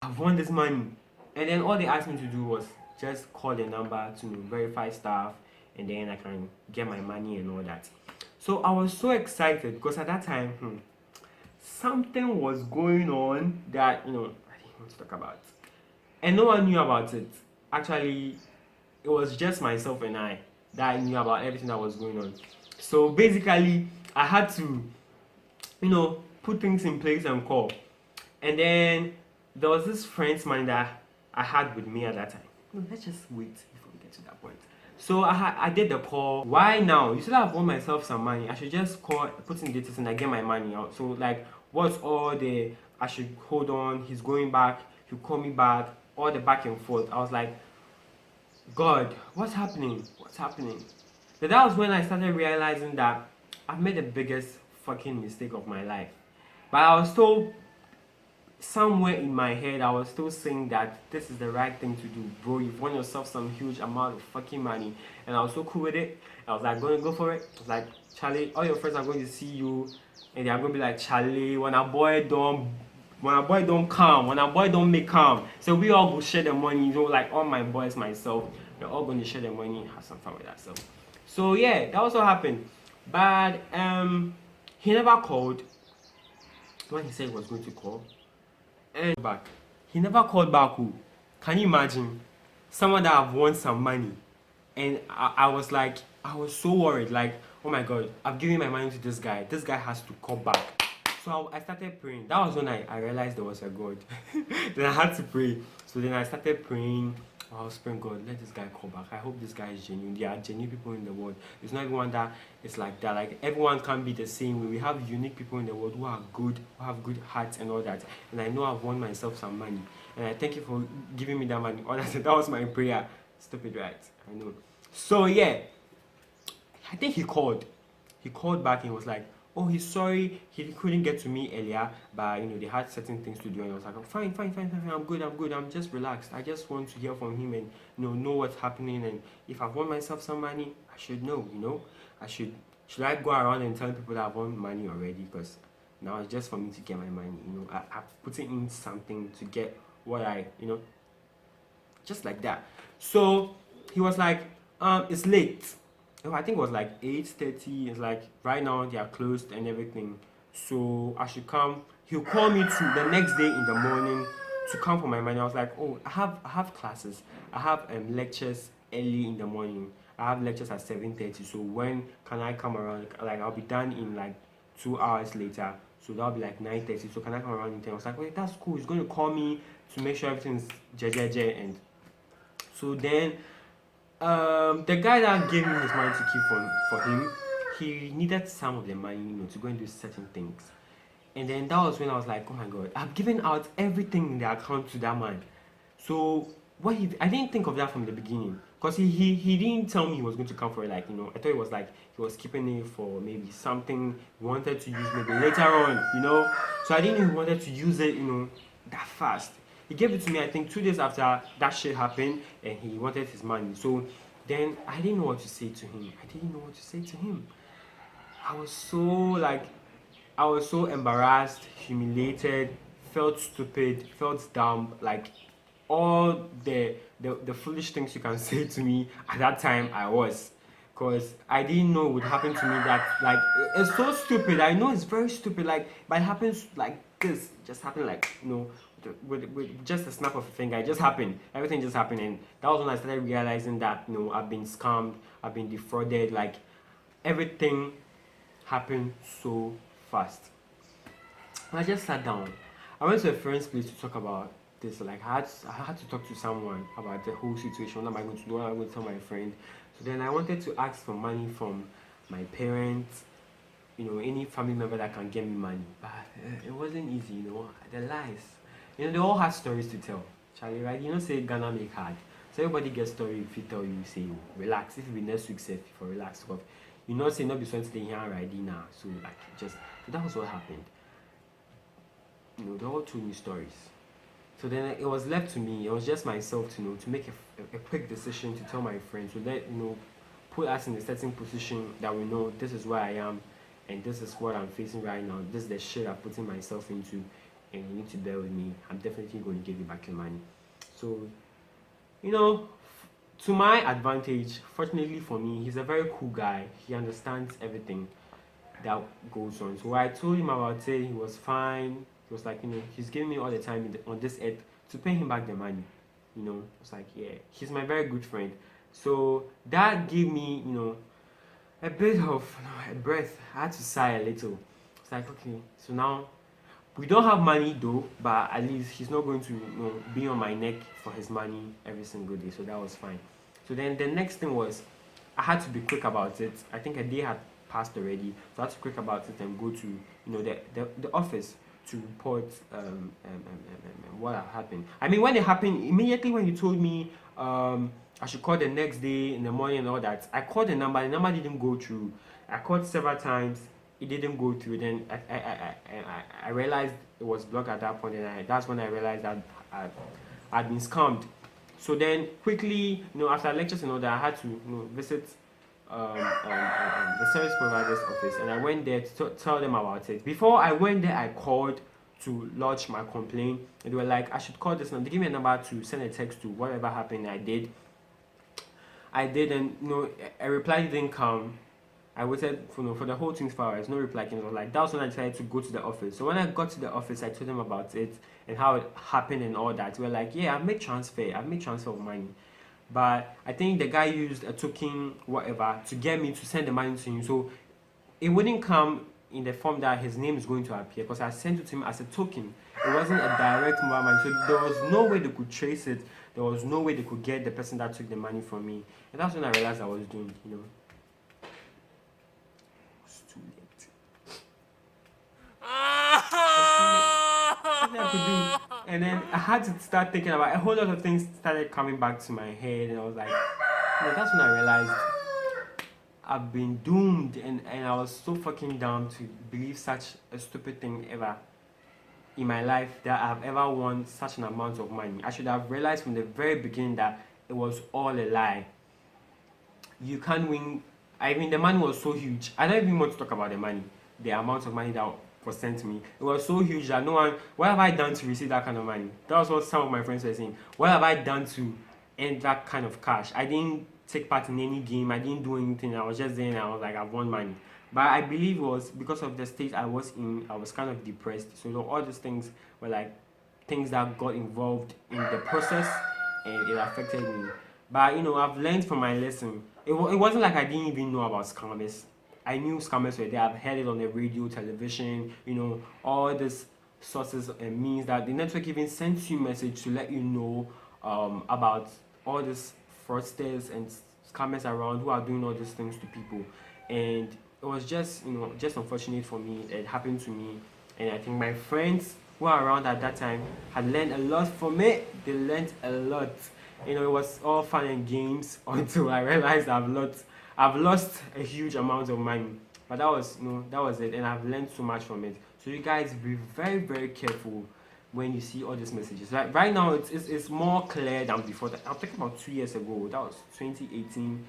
I've won this money. And then all they asked me to do was just call the number to verify stuff, and then I can get my money and all that. So I was so excited because at that time, something was going on that I didn't want to talk about. And no one knew about it. Actually, it was just myself and I that knew about everything that was going on. So basically, I had to, put things in place and call. And then there was this friend's man that I had with me at that time. No, let's just wait before we get to that point. So I did the call. Why now? You said I've won myself some money. I should just call, put in details, and I get my money out. So like, what's all the? I should hold on. He's going back. He'll call me back. All the back and forth. I was like, God, what's happening? What's happening? But that was when I started realizing that I've made the biggest fucking mistake of my life. But I was still somewhere in my head, I was still saying that this is the right thing to do, bro. You've won yourself some huge amount of fucking money, and I was so cool with it. I was like, gonna go for it. I was like, Charlie, all your friends are going to see you, and they are gonna be like, Charlie, when a boy don't come, when a boy don't make come. So we all go share the money, like all my boys, myself, we're all going to share the money, have some fun with that. So yeah, that was what happened. But he never called when he said he was going to call. And back. He never called back. Who? Can you imagine? Someone that have won some money. And I was like, I was so worried. Like, oh my God, I've given my money to this guy. This guy has to call back. So I started praying. That was when I realized there was a God. Then I had to pray. So then I started praying. I was praying, God, let this guy call back. I hope this guy is genuine. There are genuine people in the world. It's not everyone that is like that. Like everyone can't be the same way. We have unique people in the world who are good, who have good hearts and all that. And I know I've won myself some money. And I thank you for giving me that money. All that was my prayer. Stupid, right? I know. So yeah, I think he called. He called back and was like, "Oh, he's sorry. He couldn't get to me earlier, but they had certain things to do." And I was like, "Oh, fine, fine, fine, fine. I'm good. I'm good. I'm just relaxed. I just want to hear from him and know what's happening. And if I've won myself some money, I should know. I should I go around and tell people that I've won money already? Because now it's just for me to get my money. I'm putting in something to get what just like that." So he was like, "It's late." I think it was like 8:30. It's like right now they are closed and everything. So I should come. He'll call me to the next day in the morning to come for my money. I was like, "Oh, I have classes. I have lectures early in the morning. I have lectures at 7:30. So when can I come around? Like I'll be done in like 2 hours later. So that'll be like 9:30. So can I come around in 10?" I was like, "Wait, that's cool. He's going to call me to make sure everything's JJJ." And so then the guy that gave me his money to keep for him, he needed some of the money, to go and do certain things. And then that was when I was like, oh my God, I've given out everything in the account to that man. So I didn't think of that from the beginning. Because he didn't tell me he was going to come for it. Like, I thought it was like he was keeping it for maybe something he wanted to use maybe later on. So I didn't know he wanted to use it, that fast. He gave it to me, I think, 2 days after that shit happened, and he wanted his money. So then I didn't know what to say to him. I didn't know what to say to him. I was so like, I was so embarrassed, humiliated, felt stupid, felt dumb, like all the foolish things you can say to me at that time I was. Because I didn't know it would happen to me that like it's so stupid. I know it's very stupid, like but it happens like this. It just happened like with just a snap of a finger. It just happened. Everything just happened, and that was when I started realizing that I've been scammed, I've been defrauded, like everything happened so fast. I just sat down. I went to a friend's place to talk about this. Like I had to talk to someone about the whole situation. What am I going to do? What am I going to tell my friend? So then I wanted to ask for money from my parents, any family member that can get me money. But it wasn't easy, The lies. They all had stories to tell. Charlie, right? Say Ghana make hard. So everybody gets story if you tell you, say, relax. If it be next week, say, for relax. But say, not be something here already now. So, like, so that was what happened. They all told me stories. So then it was left to me. It was just myself to make a quick decision to tell my friends to put us in a certain position that we know this is where I am and this is what I'm facing right now. This is the shit I'm putting myself into, and you need to bear with me. I'm definitely going to give you back your money. So, you know, to my advantage, fortunately for me, he's a very cool guy. He understands everything that goes on. So I told him about it. He was fine. He was like, he's giving me all the time on this earth to pay him back the money. It's like, yeah, he's my very good friend. So that gave me, a bit of a breath. I had to sigh a little. It's like, okay, so now we don't have money though, but at least he's not going to be on my neck for his money every single day. So that was fine. So then the next thing was I had to be quick about it. I think a day had passed already, so I had to be quick about it and go to the office to report what had happened. I mean, when it happened, immediately when you told me I should call the next day in the morning and all that, I called the number didn't go through. I called several times, it didn't go through. Then I realized it was blocked at that point, and that's when I realized that I'd been scammed. So then quickly, after lectures and all that, I had to visit the service provider's office, and I went there to tell them about it. Before I went there, I called to lodge my complaint, and they were like, I should call this number. They gave me a number to send a text to whatever happened. I did, and a reply didn't come. I waited for the whole 24 hours, no reply came. I was like, that was when I decided to go to the office. So when I got to the office, I told them about it and how it happened and all that. They were like, yeah, I've made transfer of money. But I think the guy used a token, whatever, to get me to send the money to him. So it wouldn't come in the form that his name is going to appear, because I sent it to him as a token. It wasn't a direct mobile money. So there was no way they could trace it. There was no way they could get the person that took the money from me. And that's when I realized I was doomed, too late. Nothing I could do. And then I had to start thinking about a whole lot of things started coming back to my head, and I was like, that's when I realized I've been doomed, and I was so fucking dumb to believe such a stupid thing ever in my life, that I've ever won such an amount of money. I should have realized from the very beginning that it was all a lie. You can't win. I mean, the money was so huge. I don't even want to talk about the money, the amount of money that was sent to me. It was so huge that no one. What have I done to receive that kind of money? That was what some of my friends were saying. What have I done to earn that kind of cash? I didn't take part in any game. I didn't do anything. I was just there and I was like, I've won money. But I believe it was because of the state I was in. I was kind of depressed. So all these things were like things that got involved in the process, and it affected me. But I've learned from my lesson. It wasn't like I didn't even know about scammers. I knew scammers were there. I've heard it on the radio, television, all these sources and means that the network even sends you message to let you know about all these fraudsters and scammers around who are doing all these things to people. And it was just unfortunate for me. It happened to me, and I think my friends who were around at that time had learned a lot from it. They learned a lot. It was all fun and games until I realized I've lost a huge amount of money. But that was it, and I've learned so much from it. So you guys be very, very careful when you see all these messages. Right now, it's more clear than before. I'm talking about 2 years ago. That was 2018.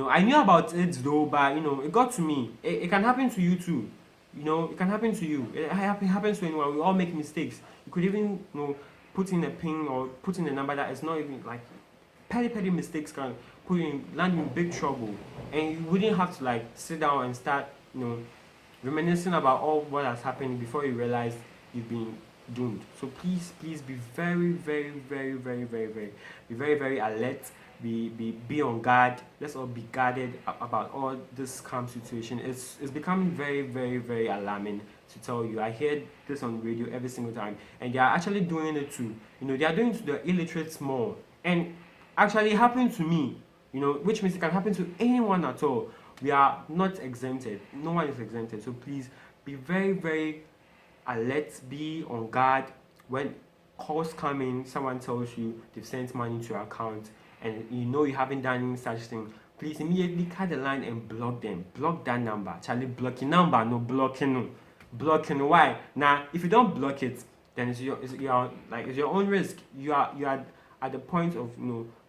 I knew about it though, but it got to me. It can happen to you too. It can happen to you. It happens to anyone. We all make mistakes. You could even put in a pin or put in a number that is not even like petty mistakes can land you in big trouble, and you wouldn't have to like sit down and start reminiscing about all what has happened before you realize you've been doomed. So please be very, very, very, very, very, very, be very, very alert. Be on guard. Let's all be guarded about all this scam situation. It's becoming very, very, very alarming, to tell you. I hear this on radio every single time, and they are actually doing it to they are doing it to the illiterates more. And actually it happened to me, which means it can happen to anyone at all. We are not exempted. No one is exempted. So please be very, very alert. Be on guard. When calls come in, someone tells you they've sent money to your account, and you haven't done any such thing, please immediately cut the line and block them. Block that number. Charlie, blocking number, no blocking. No. Blocking. Why? Now, if you don't block it, then it's your own risk. You are at the point of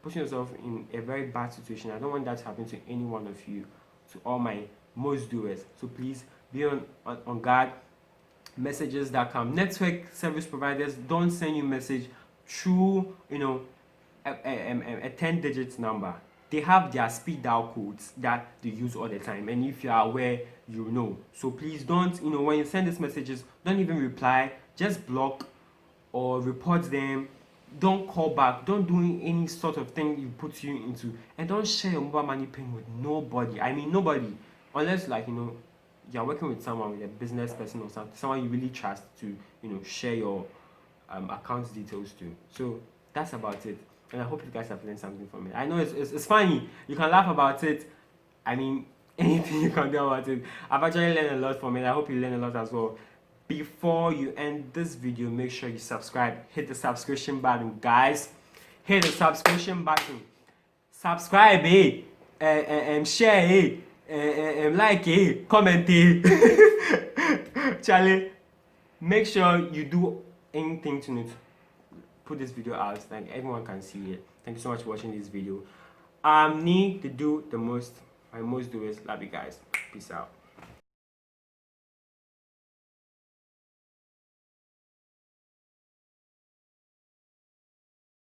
putting yourself in a very bad situation. I don't want that to happen to any one of you, to all my most doers. So please be on guard. messages that come. Network service providers don't send you message through, a 10 digit number. They have their speed dial codes that they use all the time, and if you are aware, you know. So please don't, when you send these messages, don't even reply, just block or report them. Don't call back, don't do any sort of thing you put you into, and don't share your mobile money pin with nobody. I mean nobody, unless you're working with someone, with a business person or something, someone you really trust to share your account details to. So that's about it, and I hope you guys have learned something from it. I know it's funny, you can laugh about it. I mean, anything you can do about it. I've actually learned a lot from it. I hope you learn a lot as well. Before you end this video, make sure you subscribe. Hit the subscription button, guys. Hit the subscription button. Subscribe, share, like, comment, Charlie. Make sure you do anything to put this video out, like everyone can see it. Thank you so much for watching this video. Need to do the most. My most do is love you guys. Peace out.